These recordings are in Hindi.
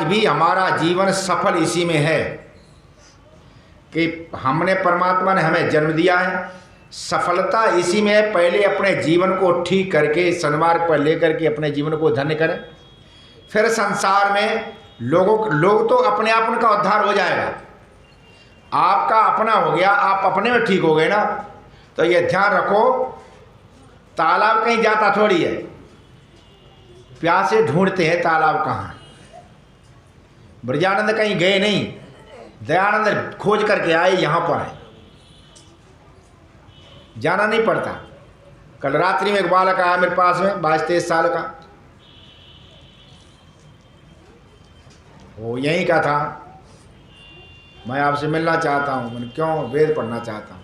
भी हमारा जीवन सफल इसी में है कि हमने, परमात्मा ने हमें जन्म दिया है, सफलता इसी में है। पहले अपने जीवन को ठीक करके सन्मार्ग पर लेकर के अपने जीवन को धन्य करें, फिर संसार में लोग तो अपने आप उनका उद्धार हो जाएगा। आपका अपना हो गया, आप अपने में ठीक हो गए ना, तो ये ध्यान रखो, तालाब कहीं जाता थोड़ी है, प्यासे ढूंढते हैं तालाब कहाँ। ब्रजानंद कहीं गए नहीं, दयानंद खोज करके आए, यहाँ पर है, जाना नहीं पड़ता। कल रात्रि में एक बालक आया मेरे पास में, 22-23 साल का, वो यहीं का था। मैं आपसे मिलना चाहता हूँ। मैंने क्यों? वेद पढ़ना चाहता हूँ।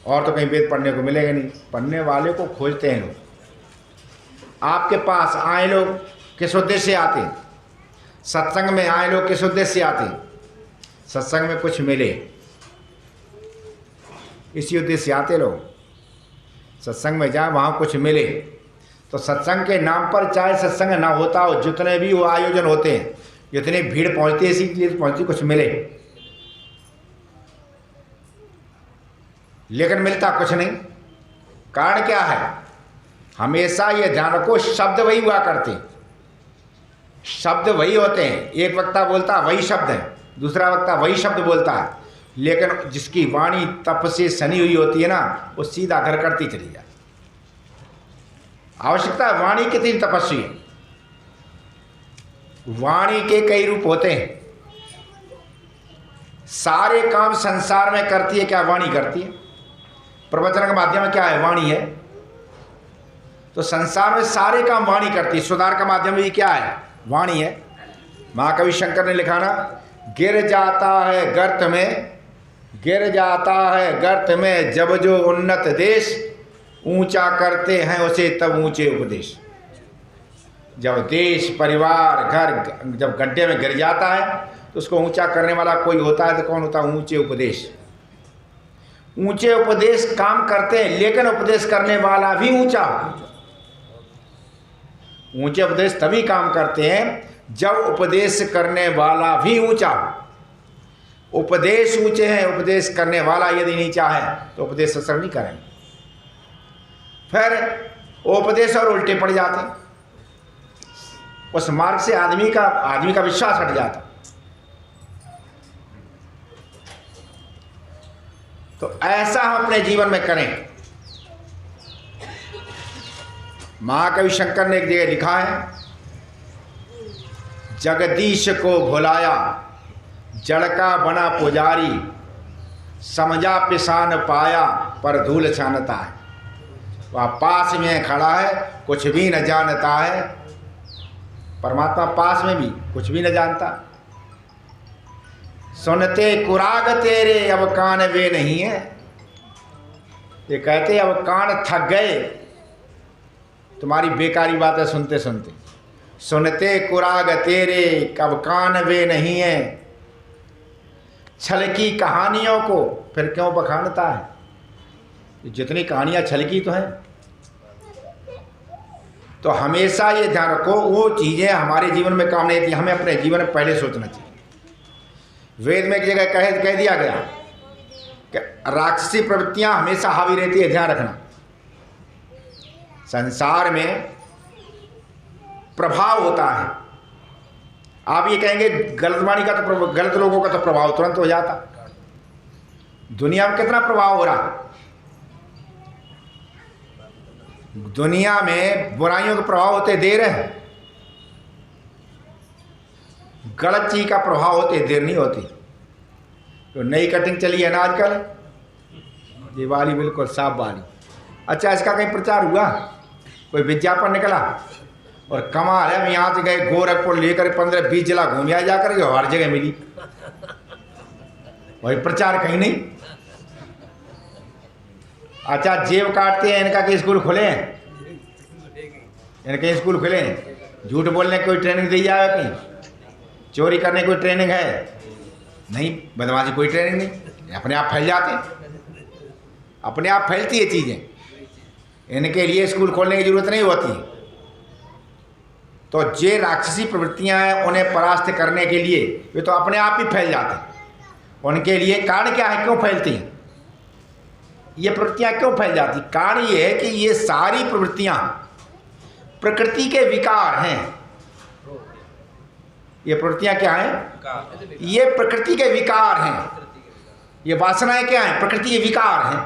और तो कहीं वेद पढ़ने को मिलेगा नहीं, पढ़ने वाले को खोजते हैं लोग। आपके पास आए लोग किस उद्देश्य से आते? सत्संग में आए लोग किस उद्देश्य से आते? सत्संग में कुछ मिले, इसी उद्देश्य से आते लोग। सत्संग में जाए, वहाँ कुछ मिले। तो सत्संग के नाम पर चाहे सत्संग ना होता हो, जितने भी वो आयोजन होते हैं, जितनी भीड़ पहुँचती है, इसीलिए पहुँचती, कुछ मिले, लेकिन मिलता कुछ नहीं। कारण क्या है? हमेशा ये ध्यान रखो, शब्द वही हुआ करते, शब्द वही होते हैं। एक वक्ता बोलता वही शब्द है, दूसरा वक्ता वही शब्द बोलता है, लेकिन जिसकी वाणी तप से सनी हुई होती है ना, वो सीधा घर करती चली जाए। आवश्यकता है, वाणी कितनी तपस्वी है। वाणी के कई रूप होते हैं। सारे काम संसार में करती है क्या? वाणी करती है। प्रवचन का माध्यम क्या है? वाणी है। तो संसार में सारे काम वाणी करती है। सुधार का माध्यम भी क्या है? वाणी है। महाकवि शंकर ने लिखा ना, गिर जाता है गर्त में, गिर जाता है गर्त में, जब जो उन्नत देश, ऊंचा करते हैं उसे तब ऊंचे उपदेश। जब देश, परिवार, घर जब गड्ढे में गिर जाता है तो उसको ऊंचा करने वाला कोई होता है, तो कौन होता है? ऊंचे उपदेश। ऊंचे उपदेश काम करते हैं, लेकिन उपदेश करने वाला भी ऊंचा हो। ऊंचे उपदेश तभी काम करते हैं जब उपदेश करने वाला भी ऊंचा हो। उपदेश ऊंचे हैं, उपदेश करने वाला यदि नीचा है तो उपदेश असर नहीं करेंगे। फिर उपदेश और उल्टे पड़ जाते हैं। उस मार्ग से आदमी का विश्वास हट जाता। तो ऐसा हम अपने जीवन में करें। महाकवि शंकर ने एक जगह लिखा है, जगदीश को भुलाया, जड़ का बना पुजारी, समझा पिसान पाया, पर धूल छानता है। वह पास में खड़ा है, कुछ भी न जानता है। परमात्मा पास में भी कुछ भी न जानता। सुनते कुराग तेरे, अब कान वे नहीं है। ये कहते अब कान थक गए तुम्हारी बेकारी बातें सुनते सुनते। सुनते कुराग तेरे, कब कान वे नहीं है। छल की कहानियों को फिर क्यों बखानता है? जितनी कहानियां छल की तो हैं। तो हमेशा ये ध्यान रखो, वो चीज़ें हमारे जीवन में काम नहीं आती, हमें अपने जीवन में पहले सोचना चाहिए। वेद में एक जगह कह दिया गया कि राक्षसी प्रवृत्तियां हमेशा हावी रहती है, ध्यान रखना। संसार में प्रभाव होता है। आप ये कहेंगे गलत वाणी का तो, गलत लोगों का तो प्रभाव तुरंत हो जाता। दुनिया में कितना प्रभाव हो रहा? दुनिया में बुराइयों के प्रभाव होते देर है, गलत चीज का प्रभाव होते देर नहीं होती। तो नई कटिंग चली है ना आजकल, ये वाली बिल्कुल साफ वाली। अच्छा, इसका कहीं प्रचार हुआ? कोई विज्ञापन निकला? और कमाल है, हम यहाँ से गए गोरखपुर लेकर 15-20 जिला घूमिया जाकर के, हर जगह मिली, वही प्रचार कहीं नहीं। अच्छा, जेब काटते हैं, इनका कहीं स्कूल खुले हैं? इनके स्कूल खुले हैं? झूठ बोलने की कोई ट्रेनिंग दी जाए? कहीं चोरी करने की कोई ट्रेनिंग है? नहीं। बदमाशी कोई ट्रेनिंग नहीं, अपने आप फैल जाते हैं, अपने आप फैलती है चीज़ें। इनके लिए स्कूल खोलने की जरूरत नहीं होती। तो जे राक्षसी प्रवृत्तियां हैं उन्हें परास्त करने के लिए वे तो अपने आप ही फैल जाते हैं। उनके लिए कारण क्या है, क्यों फैलती हैं ये प्रवृत्तियां, क्यों फैल जाती? कारण ये है कि ये सारी प्रवृत्तियां प्रकृति के विकार हैं। ये प्रवृत्तियां क्या हैं? ये प्रकृति के विकार हैं। ये वासनाएं क्या हैं? प्रकृति के विकार हैं।